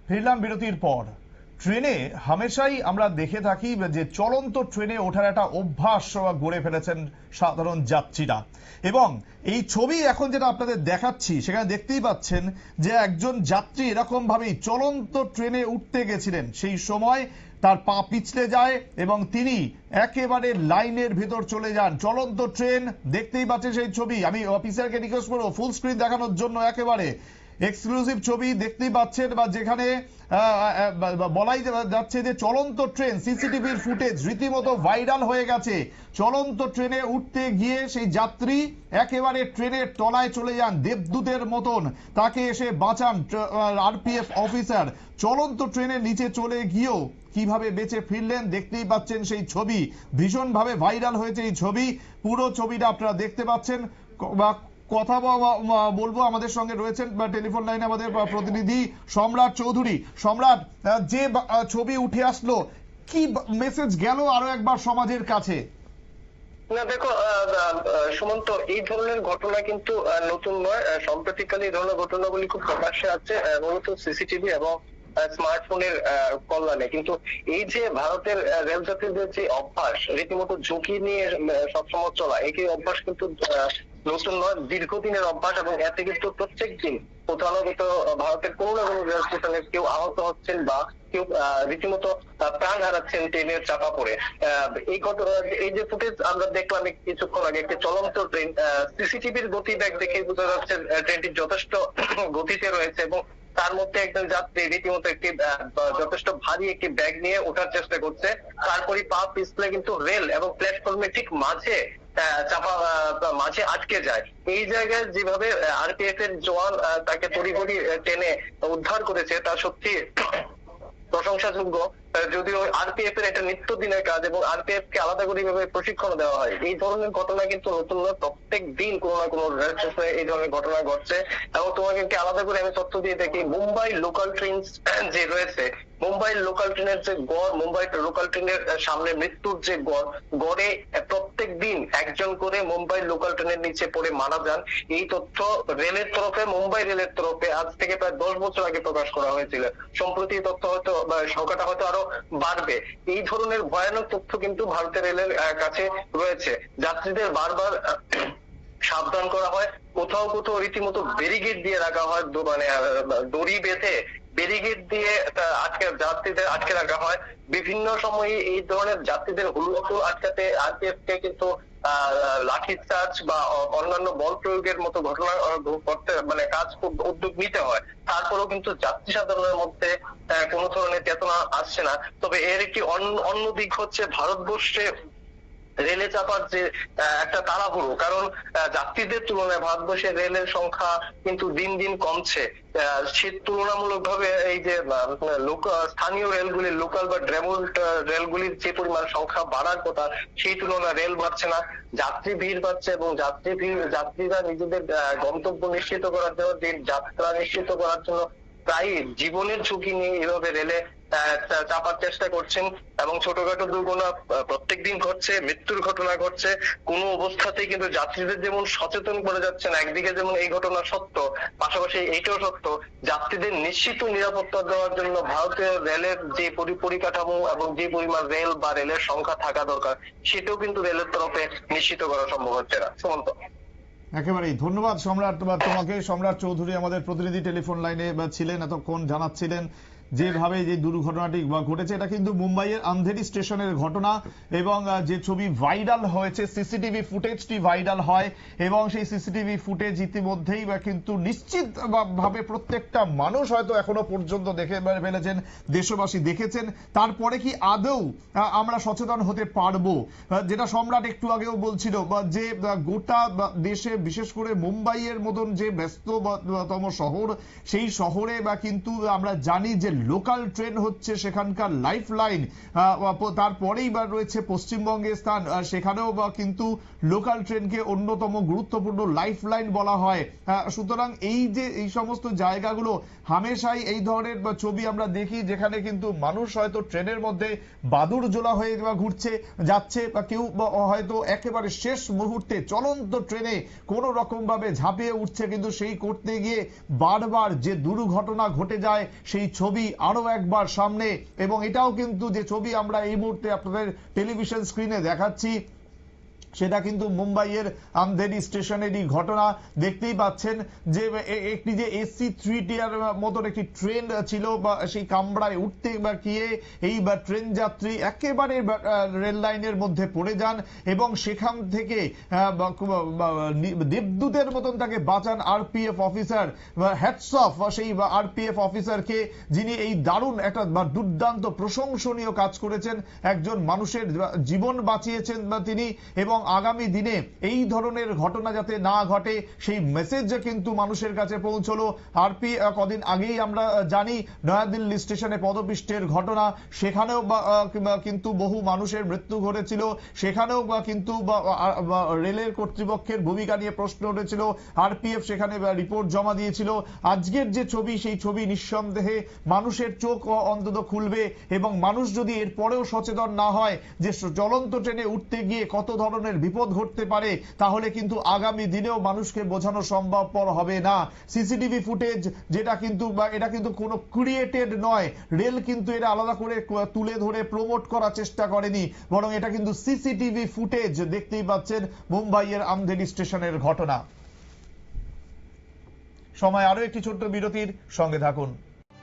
ফিরলাম বিরতির পর। ট্রেনে হামেশাই আমরা দেখে থাকি যে চলন্ত ট্রেনে ওঠার একটা অভ্যাস গড়ে ফেলেছেন সাধারণ যাত্রীরা, এবং এই ছবি এখন যেটা আপনাদের দেখাচ্ছি সেখানে দেখতেই পাচ্ছেন যে একজন যাত্রী এরকম ভাবেই চলন্ত ট্রেনে উঠতে গেছিলেন, সেই সময় তার পা পিছলে যায় এবং তিনি একেবারে লাইনের ভিতর চলে যান। চলন্ত ট্রেন দেখতেই পাচ্ছেন সেই ছবি, আমি অফিসারকে রিকোয়েস্ট করবো ফুল স্ক্রিন দেখানোর জন্য, একেবারে এক্সক্লুসিভ ছবি দেখতেই পাচ্ছেন, বা যেখানে বলাই যাচ্ছে যে চলন্ত ট্রেন, সিসিটিভির ফুটেজ রীতিমতো ভাইরাল হয়ে গেছে। চলন্ত ট্রেনে উঠতে গিয়ে সেই যাত্রী একেবারে ট্রেনের তলায় চলে যান, দেবদূতের মতন তাকে এসে বাঁচান আরপিএফ অফিসার। চলন্ত ট্রেনের নিচে চলে গিয়েও কিভাবে বেঁচে ফিরলেন দেখতেই পাচ্ছেন সেই ছবি, ভীষণভাবে ভাইরাল হয়েছে এই ছবি। পুরো ছবিটা আপনারা দেখতে পাচ্ছেন। কথা বলবো, আমাদের সঙ্গে রয়েছেন টেলিফোন লাইনে আমাদের প্রতিনিধি সম্রাট চৌধুরী। সম্রাট, যে ছবি উঠে আসলো, কি মেসেজ গেল আরো একবার সমাজের কাছে? না দেখো সুমন্ত, এই ধরনের ঘটনা কিন্তু নতুন নয়। সাম্প্রতিককালে এই ধরনের ঘটনাগুলি খুব প্রকাশ্যে আছে, মূলত সিসিটিভি এবং স্মার্টফোনের কল্যাণে। কিন্তু এই যে ভারতের রেল যাত্রীদের যে অভ্যাস, রীতিমতো ঝুঁকি নিয়ে সবসময় চলা, এই অভ্যাস কিন্তু নতুন নয়, দীর্ঘদিনের অভ্যাস। এবং এতে কিন্তু প্রত্যেক দিন কোথাও না কোথাও ভারতের কোনো না কোনো রেল স্টেশনে কেউ আহত হচ্ছেন বা কেউ রীতিমতো প্রাণ হারাচ্ছেন ট্রেনের চাপা পড়ে। এই যে ফুটেজ আমরা দেখলাম কিছুক্ষণ আগে, একটি চলন্ত ট্রেন, সিসিটিভির গতিবেগ দেখে বোঝা যাচ্ছে ট্রেনটি যথেষ্ট গতিতে রয়েছে এবং তার মধ্যে একজন যাত্রী রীতিমতো একটি যথেষ্ট ভারী একটি ব্যাগ নিয়ে ওঠার চেষ্টা করছে। তারপরে পা পিছলে কিন্তু রেল এবং প্ল্যাটফর্মের ঠিক মাঝে আটকে যায়। এই জায়গায় যেভাবে আরপিএফ এর জওয়ান তাকে তড়িঘড়ি টেনে উদ্ধার করেছে তা সত্যি প্রশংসাযোগ্য। যদিও আরপিএফ এর এটা নিত্যদিনের কাজ এবং আরপিএফ কে আলাদা করে ভাবে প্রশিক্ষণ দেওয়া হয়। এই ধরনের ঘটনা কিন্তু নতুন নয়, প্রত্যেক দিন কোনো না কোনো রেল স্টেশনে এই ধরনের ঘটনা ঘটছে। এবং তোমাকে আলাদা করে আমি তথ্য দিয়ে দেখি, মুম্বাই লোকাল ট্রেন যে রয়েছে, মুম্বাই লোকাল ট্রেনের যে গড়, মুম্বাই লোকাল ট্রেনের সামনে মৃত্যুর যে গড়ে প্রত্যেক দিন একজন করে মুম্বাই লোকাল ট্রেনের নিচে পড়ে মারা যান। এই তথ্য রেলের তরফে, মুম্বাই রেলের তরফে আজ থেকে প্রায় 10 বছর আগে প্রকাশ করা হয়েছিল। সম্প্রতি তথ্য হয়তো সংখ্যাটা হয়তো আরো বাড়বে। এই ধরনের ভয়ানক তথ্য কিন্তু ভারতের রেলের কাছে রয়েছে। যাত্রীদের বারবার সাবধান করা হয়, কোথাও কোথাও রীতিমতো ব্যারিকেড দিয়ে রাখা হয়, মানে দড়ি বেঁধে ব্যারিকেড দিয়ে যাত্রীদের আটকে রাখা হয়। বিভিন্ন সময়ে এই ধরনের যাত্রীদের হুলস্থুল আটকাতে আরপিএফ কে কিন্তু লাঠিচার্জ বা অন্যান্য বল প্রয়োগের মতো ঘটনা করতে, মানে উদ্যোগ নিতে হয়। তারপরেও কিন্তু যাত্রী সাধারণের মধ্যে কোন ধরনের চেতনা আসছে না। তবে এর একটি অন্য দিক হচ্ছে ভারতবর্ষে রেলে চাপার যে একটা তাড়াহুড়ো, কারণ যাত্রীদের তুলনায় ভারতবর্ষে রেলের সংখ্যা কিন্তু দিন দিন কমছে। সে তুলনামূলক ভাবে এই যে স্থানীয় রেলগুলির, লোকাল বা ড্রেমোল্ট রেলগুলির যে পরিমাণ সংখ্যা বাড়ার কথা, সেই তুলনায় রেল বাড়ছে না, যাত্রী ভিড় বাড়ছে। এবং যাত্রীরা নিজেদের গন্তব্য নিশ্চিত করার জন্য, যাত্রা নিশ্চিত করার জন্য প্রায় জীবনের ঝুঁকি নিয়ে এভাবে রেলে চাপার চেষ্টা করছেন। এবং ছোটখাটো দুর্ঘটনা প্রত্যেকদিন ঘটছে, মৃত্যুর ঘটনা ঘটছে। কোনো অবস্থাতেই কিন্তু যাত্রীদের যেমন সচেতন করে যাচ্ছে না, একদিকে যেমন এই ঘটনা সত্য, পাশাপাশি এইটাও সত্য, যাত্রীদের নিশ্চিত নিরাপত্তা দেওয়ার জন্য ভারতীয় রেলের যে পরিকাঠামো এবং যে পরিমাণ রেল বা রেলের সংখ্যা থাকা দরকার, সেটাও কিন্তু রেলের তরফে নিশ্চিত করা সম্ভব হচ্ছে না। সুমন্ত, একেবারেই ধন্যবাদ সম্রাট, তোমাকে। সম্রাট চৌধুরী আমাদের প্রতিনিধি টেলিফোন লাইনে ছিলেন, এতক্ষণ জানাচ্ছিলেন যেভাবে যে দুর্ঘটনাটি ঘটেছে। এটা কিন্তু মুম্বাইয়ের আন্ধেরি স্টেশনের ঘটনা, এবং যে ছবি ভাইরাল হয়েছে, সিসিটিভি ফুটেজটি ভাইরাল হয়, এবং সেই সিসিটিভি ফুটেজ ইতিমধ্যেই কিন্তু নিশ্চিত ভাবে প্রত্যেকটা মানুষ হয়তো এখনো পর্যন্ত দেখে ফেলেছেন, দেশবাসী দেখেছেন। তারপরে কি আদৌ আমরা সচেতন হতে পারবো? যেটা সম্রাট একটু আগেও বলছিল, যে গোটা দেশে বিশেষ করে মুম্বাইয়ের মতন যে ব্যস্ততম শহর, সেই শহরে কিন্তু আমরা জানি যে লোকাল ট্রেন হচ্ছে সেখানকার লাইফ লাইন। তারপরেই রয়েছে পশ্চিমবঙ্গের স্থান, সেখানেও কিন্তু লোকাল ট্রেনকে অন্যতম গুরুত্বপূর্ণ লাইফ লাইন বলা হয়। সুতরাং এই সমস্ত জায়গাগুলো হামেশাই এই ধরনের ছবি আমরা দেখি, যেখানে কিন্তু মানুষ হয়তো ট্রেনের মধ্যে বাদুর জোলা হয়ে ঘুরছে যাচ্ছে, বা কেউ হয়তো একেবারে শেষ মুহূর্তে চলন্ত ট্রেনে কোনো রকম ভাবে ঝাঁপিয়ে উঠছে, কিন্তু সেই করতে গিয়ে বারবার যে দুর্ঘটনা ঘটে যায় সেই ছবি আরো একবার সামনে, এবং এটাও কিন্তু যে ছবি আমরা এই মুহূর্তে আপনাদের টেলিভিশন স্ক্রিনে দেখাচ্ছি সেটা কিন্তু মুম্বাইয়ের আমধেরি স্টেশনেরই ঘটনা। দেখতেই পাচ্ছেন যে একটি যে এসি 3 টিয়ার মতন একটি ট্রেন ছিল, বা সেই কামরায় উঠতে বা গিয়ে এই ট্রেন যাত্রী একেবারে রেল লাইনের মধ্যে পড়ে যান এবং সেখান থেকে দেবদূতের মতন তাকে বাঁচান আরপিএফ অফিসার। হ্যাটস অফ সেই আরপিএফ অফিসারকে, যিনি এই দারুণ একটা দুর্দান্ত প্রশংসনীয় কাজ করেছেন, একজন মানুষের জীবন বাঁচিয়েছেন বা তিনি, এবং আগামী দিনে এই ধরনের ঘটনা যাতে না ঘটে সেই মেসেজ কিন্তু মানুষের কাছে পৌঁছলো। আরপি কদিন আগেই আমরা জানি নয়াদিল্লি স্টেশনে পদপিষ্টের ঘটনা, সেখানেও কিন্তু বহু মানুষের মৃত্যু ঘটেছিল, সেখানেও কিন্তু রেলের কর্তৃপক্ষের ভূমিকা নিয়ে প্রশ্ন উঠেছিল, আরপিএফ সেখানে রিপোর্ট জমা দিয়েছিল। আজকের যে ছবি, সেই ছবি নিঃসন্দেহে মানুষের চোখ অন্তত খুলবে, এবং মানুষ যদি এর পরেও সচেতন না হয় যে চলন্ত ট্রেনে উঠতে গিয়ে কত ধরনের বিপদ ঘটতে পারে, তাহলে কিন্তু আগামী দিনেও মানুষকে বোঝানো সম্ভবপর হবে না। সিসিটিভি ফুটেজ যেটা কিন্তু এটা কিন্তু কোনো ক্রিয়েটেড নয়, রেল কিন্তু এটা আলাদা করে তুলে ধরে প্রমোট করার চেষ্টা করেনি, বরং এটা কিন্তু সিসিটিভি ফুটেজ। দেখতেই পাচ্ছেন মুম্বাইয়ের আমধেরি স্টেশনের ঘটনা। সময় আরো একটি ছোট্ট বিরতির, সঙ্গে থাকুন।